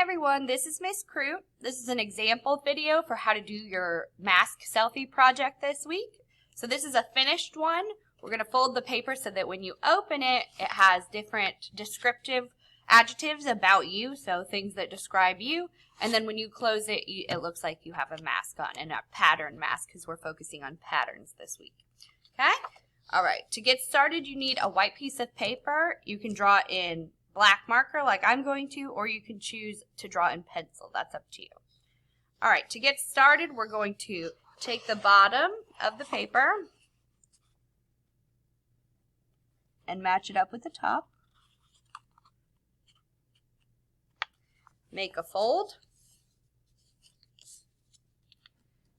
everyone, this is Miss Crute. This is an example video for how to do your mask selfie project this week. So this is a finished one. We're going to fold the paper so that when you open it, it has different descriptive adjectives about you, so things that describe you. And then when you close it, it looks like you have a mask on, and a pattern mask because we're focusing on patterns this week. Okay? All right, to get started, you need a white piece of paper. You can draw in black marker like I'm going to, or you can choose to draw in pencil. That's up to you. All right, to get started, we're going to take the bottom of the paper and match it up with the top. Make a fold.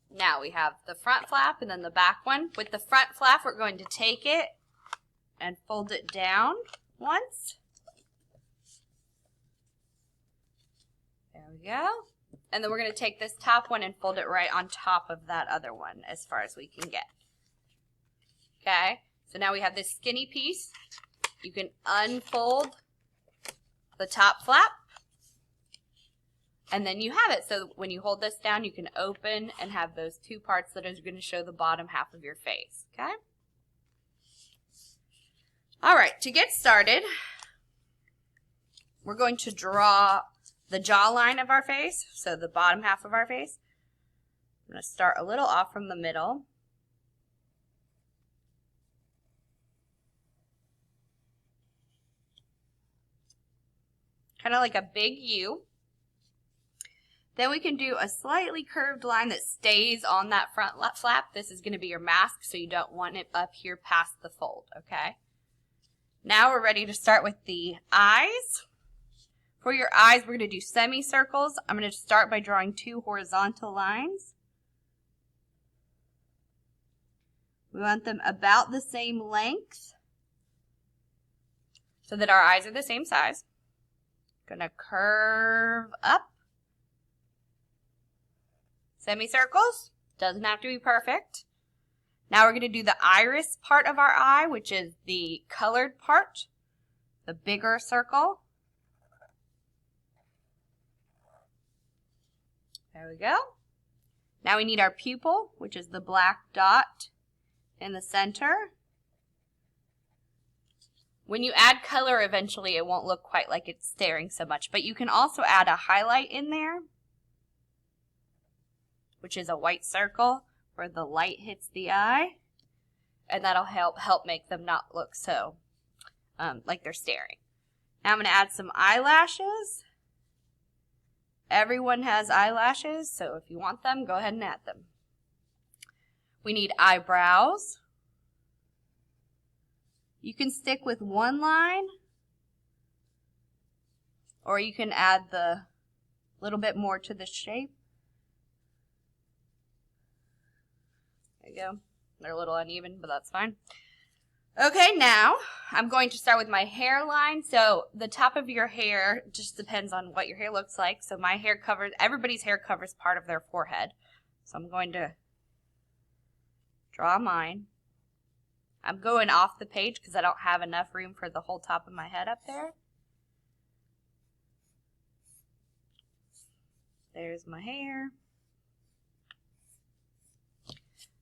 Now we have the front flap and then the back one. With the front flap, we're going to take it and fold it down once. There we go. And then we're going to take this top one and fold it right on top of that other one as far as we can get. Okay, so now we have this skinny piece. You can unfold the top flap. And then you have it. So when you hold this down, you can open and have those two parts that are going to show the bottom half of your face. Okay? All right, to get started, we're going to draw the jawline of our face, so the bottom half of our face. I'm going to start a little off from the middle. Kind of like a big U. Then we can do a slightly curved line that stays on that front flap. This is going to be your mask, so you don't want it up here past the fold, okay? Now we're ready to start with the eyes. For your eyes, we're going to do semicircles. I'm going to start by drawing two horizontal lines. We want them about the same length so that our eyes are the same size. Going to curve up. Semicircles, doesn't have to be perfect. Now we're going to do the iris part of our eye, which is the colored part, the bigger circle. There we go. Now we need our pupil, which is the black dot in the center. When you add color, eventually it won't look quite like it's staring so much, but you can also add a highlight in there, which is a white circle where the light hits the eye, and that'll help make them not look so like they're staring. Now I'm going to add some eyelashes. Everyone has eyelashes, so if you want them, go ahead and add them. We need eyebrows. You can stick with one line, or you can add the little bit more to the shape. There you go. They're a little uneven, but that's fine. Okay, now I'm going to start with my hairline. So the top of your hair just depends on what your hair looks like. So my hair covers, everybody's hair covers part of their forehead. So I'm going to draw mine. I'm going off the page because I don't have enough room for the whole top of my head up there. There's my hair.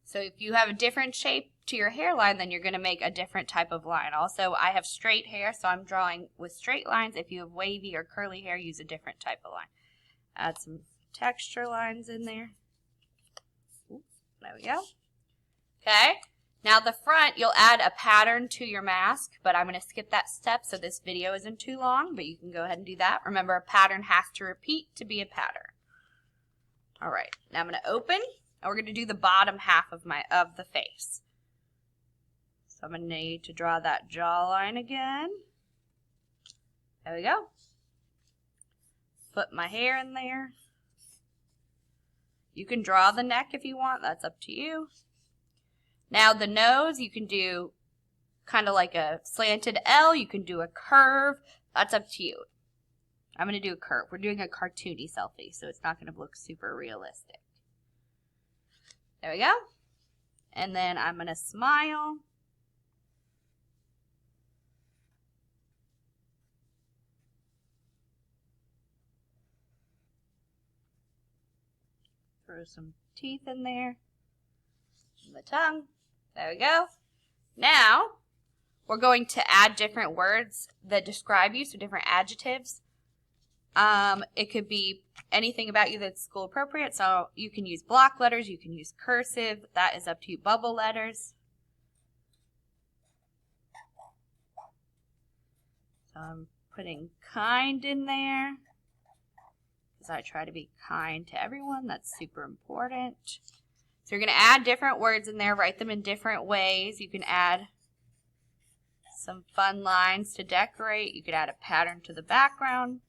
So if you have a different shape to your hairline, then you're going to make a different type of line. Also, I have straight hair, so I'm drawing with straight lines. If you have wavy or curly hair, use a different type of line. Add some texture lines in there. There we go. Okay. Now the front, you'll add a pattern to your mask, but I'm going to skip that step so this video isn't too long, but you can go ahead and do that. Remember, a pattern has to repeat to be a pattern. All right. Now I'm going to open. And we're going to do the bottom half of the face. So I'm going to need to draw that jawline again. There we go. Put my hair in there. You can draw the neck if you want. That's up to you. Now the nose, you can do kind of like a slanted L. You can do a curve. That's up to you. I'm going to do a curve. We're doing a cartoony selfie, so it's not going to look super realistic. There we go. And then I'm going to smile. Throw some teeth in there. The tongue. There we go. Now, we're going to add different words that describe you, so different adjectives. It could be anything about you that's school appropriate, so you can use block letters, you can use cursive, that is up to you, bubble letters. So I'm putting kind in there, because I try to be kind to everyone, that's super important. So you're going to add different words in there, write them in different ways. You can add some fun lines to decorate, you could add a pattern to the background.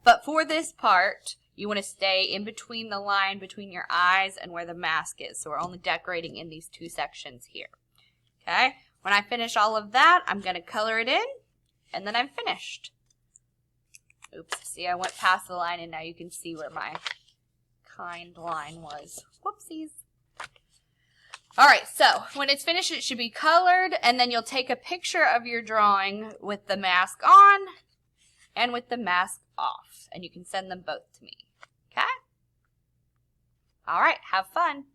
But for this part, you want to stay in between the line between your eyes and where the mask is. So we're only decorating in these two sections here. Okay? When I finish all of that, I'm going to color it in, and then I'm finished. Oops, see, I went past the line, and now you can see where my kind line was. Whoopsies. All right, so when it's finished, it should be colored, and then you'll take a picture of your drawing with the mask on and with the mask off, and you can send them both to me. Okay? All right, have fun.